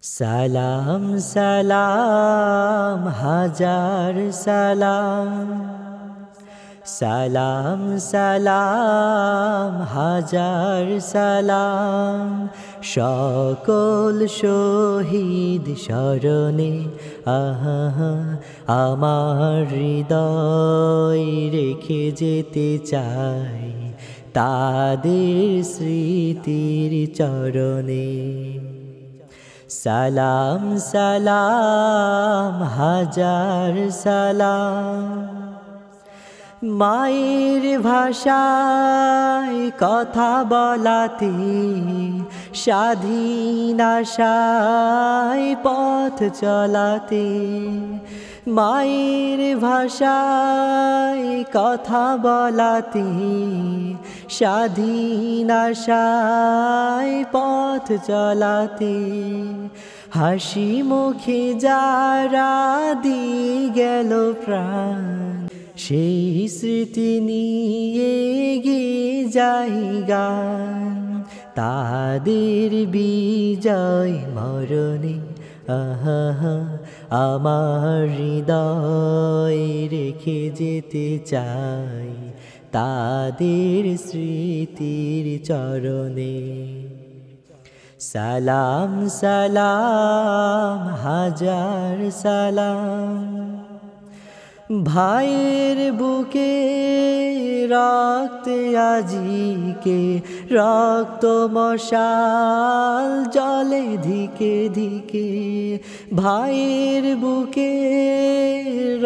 সালাম সালাম হাজার সালাম, সালাম সালাম হাজার সালাম। সকল শহীদ স্মরণে আহা আমার হৃদয় রেখে যেতে চাই তাদের স্মৃতির চরণে। সালাম সালাম হাজার সালাম। মায়ের ভাষায় কথা বলাতে স্বাধীন আশায় পথ চলাতে, মায়ের ভাষায় কথা বলাতে স্বাধীন আশায় পথ চলাতে, হাসি মুখে যারা দিয়ে গেল প্রাণ সেই স্মৃতি নিয়ে এগিয়ে যাই গান। তাদের বিজয় মরণে আহা আমার হৃদয় রেখে যেতে চাই তাদের স্মৃতির চরণে। সালাম সালাম হাজার সালাম। ভাইয়ের বুকে রক্তে আজিকে রক্ত মশাল জলে ধিকে ধিকে, ভাইয়ের বুকে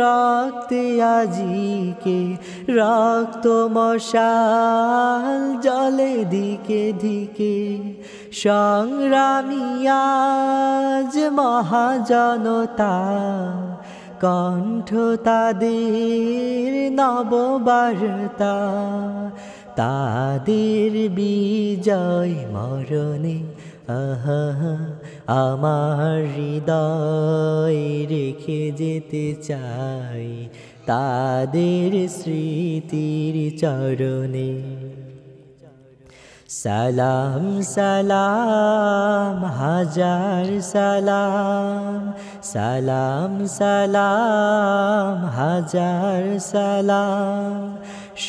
রক্তে আজিকে রক্ত মশাল জলে ধিকে ধিকে, সংগ্রামী আজ মহাজনতা কণ্ঠ তাদের নববার্তা। তাদের বিজয় মরণে আহা আমার হৃদয় রেখে যেতে চাই তাদের স্মৃতির চরণে। সালাম সালাম হাজার সালাম, সালাম সালাম হাজার সালাম।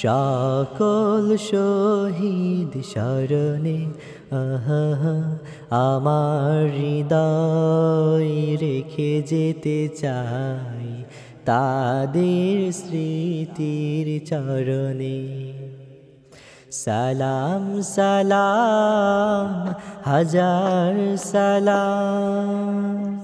সকল শহীদ স্মরণে আহা আমার হৃদয় রেখে যেতে চাই তাদের স্মৃতির চরণে। সালাম সালাম হাজার সালাম।